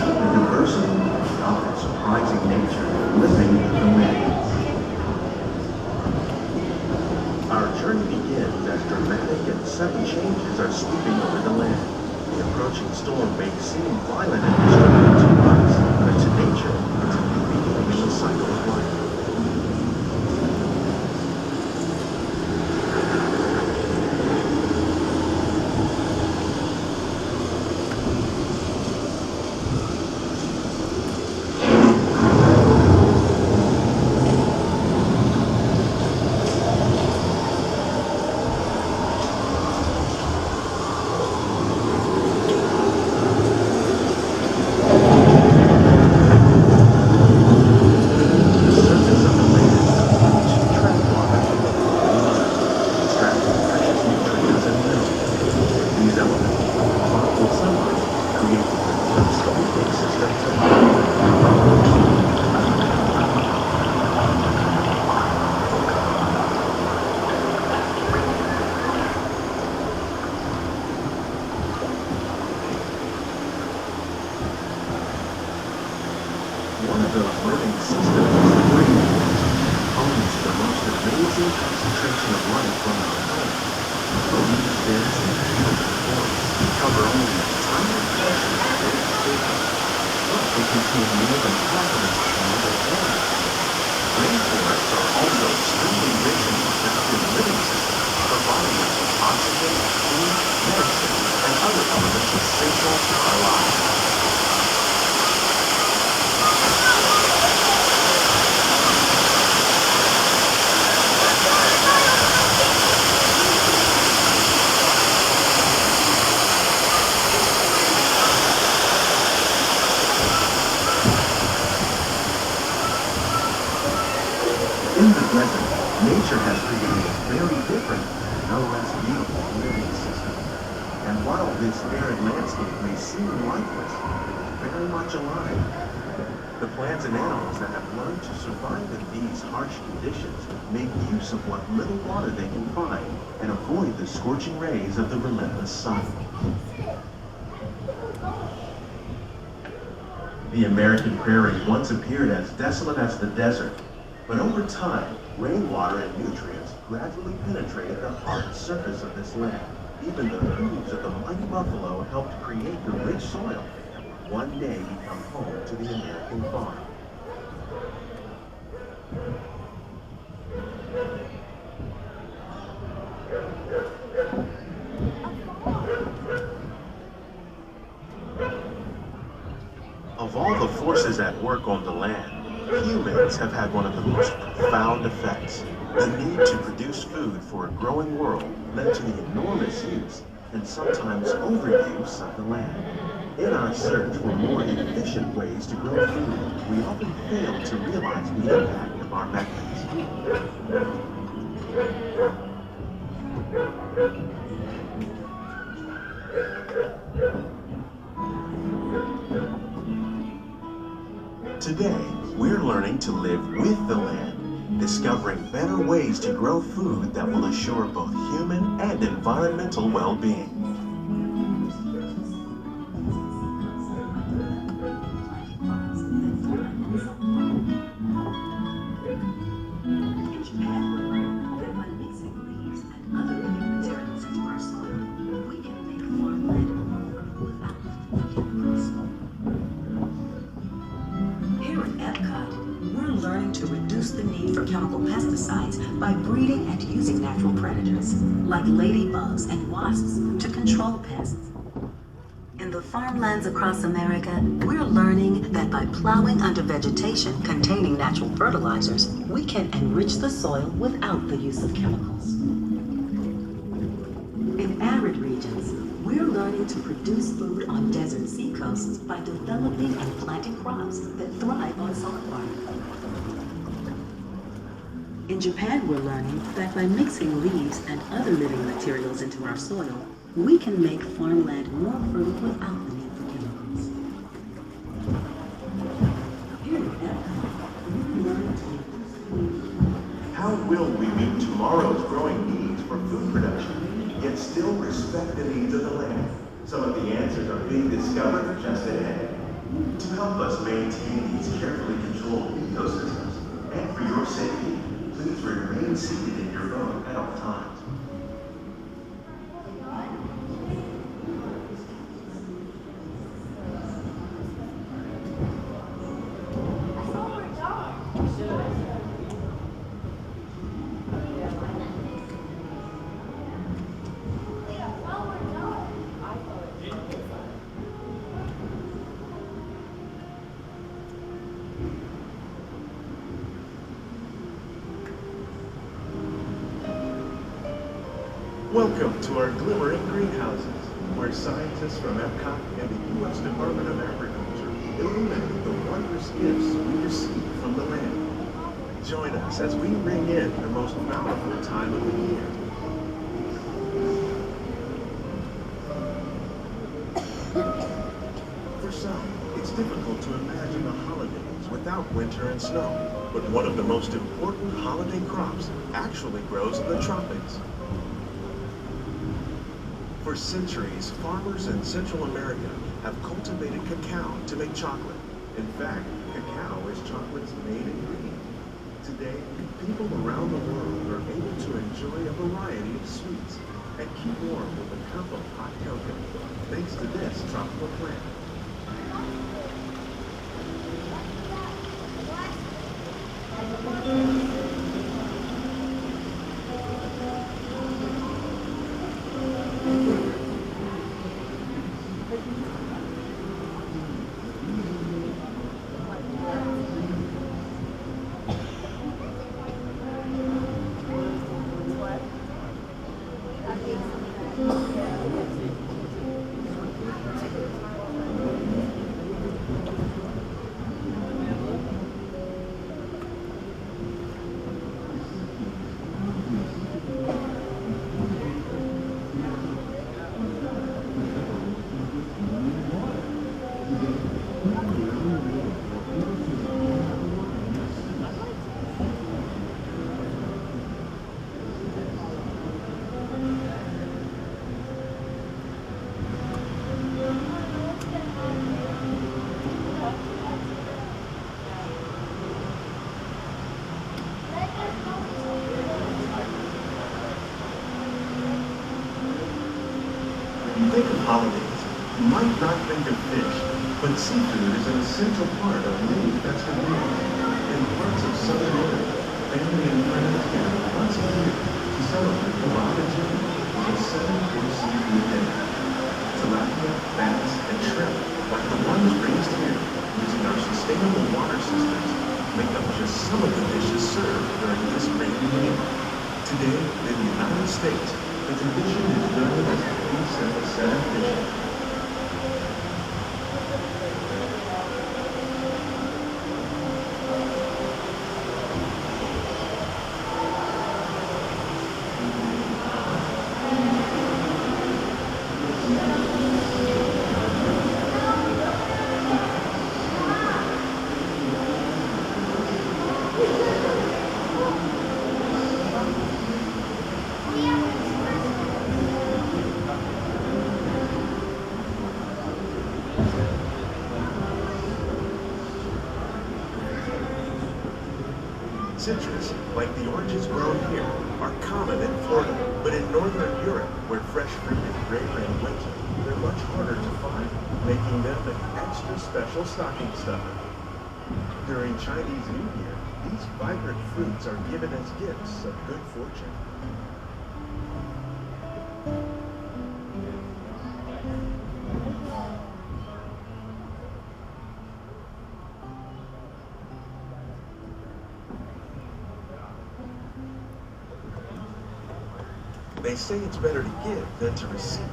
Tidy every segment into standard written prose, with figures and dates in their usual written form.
the diversity of its surprising nature living with the land. Our journey begins as dramatic and sudden changes are sweeping over the land. The approaching storm may seem violent and destructive to us, but to nature, it's a new beginning in the cycle of life. One of those living systems is the rainforest, home to the most amazing concentration of life on our planet. Leaves, stems, and beautiful forests cover only a tiny portion of the Earth's surface, but they contain more than half of its planetary area. Rainforests are also extremely rich in protected living systems, providing us with oxygen, food, medicine, and other elements essential to our lives. In the desert, nature has created a very different, no less beautiful living system. And while this arid landscape may seem lifeless, it's very much alive. The plants and animals that have learned to survive in these harsh conditions make use of what little water they can find and avoid the scorching rays of the relentless sun. The American prairie once appeared as desolate as the desert. But over time, rainwater and nutrients gradually penetrated the hard surface of this land. Even the hooves of the mighty buffalo helped create the rich soil that would one day become home to the American farm. Of all the forces at work on the land, humans have had one of the most profound effects. The need to produce food for a growing world led to the enormous use and sometimes overuse of the land. In our search for more efficient ways to grow food, we often fail to realize the impact of our methods. Today, we're learning to live with the land, discovering better ways to grow food that will assure both human and environmental well-being. To reduce the need for chemical pesticides by breeding and using natural predators, like ladybugs and wasps, to control pests. In the farmlands across America, we're learning that by plowing under vegetation containing natural fertilizers, we can enrich the soil without the use of chemicals. In arid regions, we're learning to produce food on desert seacoasts by developing and planting crops that thrive on salt water. In Japan, we're learning that by mixing leaves and other living materials into our soil, we can make farmland more fertile without the need for chemicals. Here in EPCOT, we're learning to How will we meet tomorrow's growing needs for food production, yet still respect the needs of the land? Some of the answers are being discovered just ahead. help us maintain these carefully controlled ecosystems. And for your safety, please remain seated in your boat at all times. Welcome to our glimmering greenhouses, where scientists from EPCOT and the U.S. Department of Agriculture illuminate the wondrous gifts we receive from the land. Join us as we ring in the most bountiful time of the year. For some, it's difficult to imagine the holidays without winter and snow, but one of the most important holiday crops actually grows in the tropics. For centuries, farmers in Central America have cultivated cacao to make chocolate. In fact, cacao is chocolate's main ingredient. Today, people around the world are able to enjoy a variety of sweets and keep warm with a cup of hot cocoa, thanks to this tropical plant. Think of holidays, you might not think of fish, but seafood is an essential part of many festive meals. In parts of southern Italy, family and friends gather once a year to celebrate the origin of a 7-course seafood dinner. Tilapia, bass, and shrimp, like the ones raised here using our sustainable water systems, make up just some of the dishes served during this great meal. Today, in the United States, the tradition is known as the Feast of the Seven Fishes. Citrus, like the oranges grown here, are common in Florida, but in Northern Europe, where fresh fruit is rarer in winter, they're much harder to find, making them an extra special stocking stuffer. During Chinese New Year, these vibrant fruits are given as gifts of good fortune. They say it's better to give than to receive.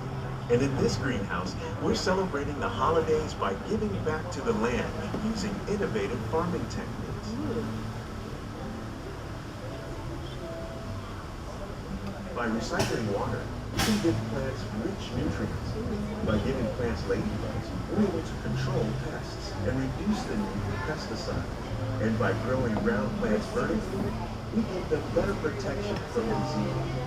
And in this greenhouse, we're celebrating the holidays by giving back to the land using innovative farming techniques. By recycling water, we can give plants rich nutrients. By giving plants ladybugs, we're able to control pests and reduce the need for pesticides. And by growing ground plants vertically, we give them better protection from disease.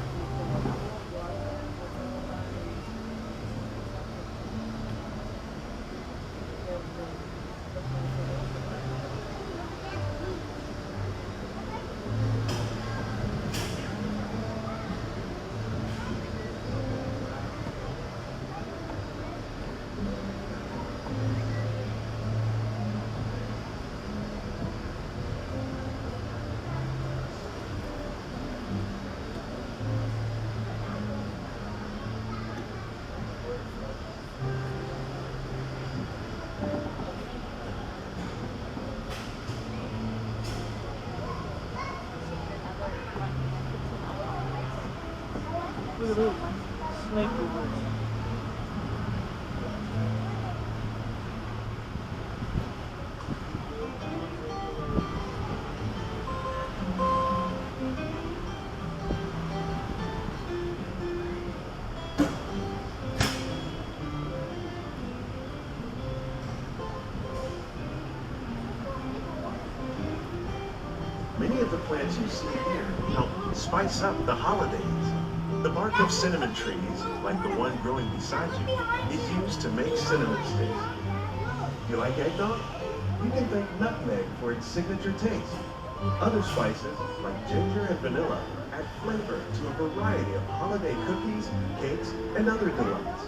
Many of the plants you see here help spice up the holidays. The bark of cinnamon trees, like the one growing beside you, is used to make cinnamon sticks. You like eggnog? You can thank nutmeg for its signature taste. Other spices, like ginger and vanilla, add flavor to a variety of holiday cookies, cakes, and other delights.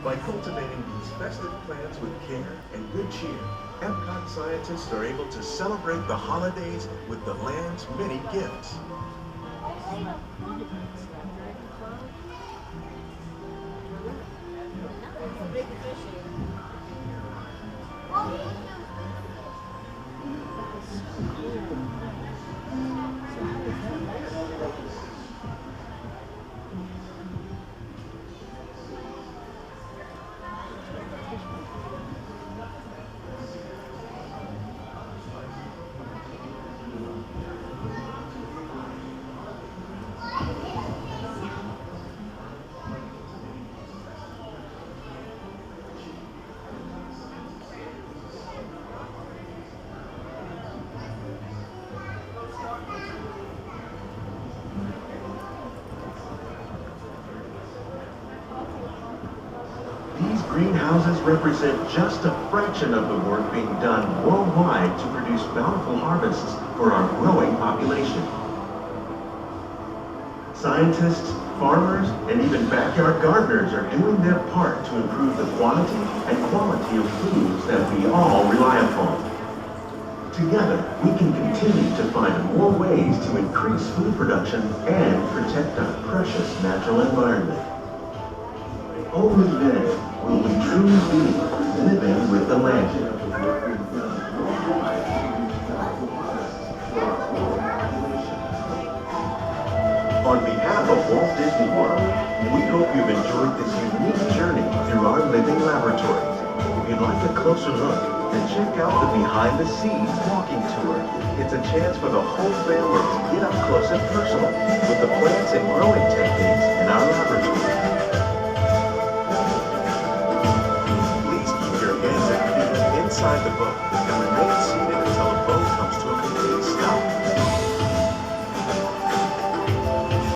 By cultivating these festive plants with care and good cheer, EPCOT scientists are able to celebrate the holidays with the land's many gifts. These greenhouses represent just a fraction of the work being done worldwide to produce bountiful harvests for our growing population. Scientists, farmers, and even backyard gardeners are doing their part to improve the quantity and quality of foods that we all rely upon. Together, we can continue to find more ways to increase food production and protect our precious natural environment. Only then will we truly be living with the land. On behalf of Walt Disney World, we hope you've enjoyed this unique journey through our living laboratories. If you'd like a closer look, then check out the Behind the Scenes walking tour. It's a chance for the whole family to get up close and personal with the plants and growing techniques in our laboratory.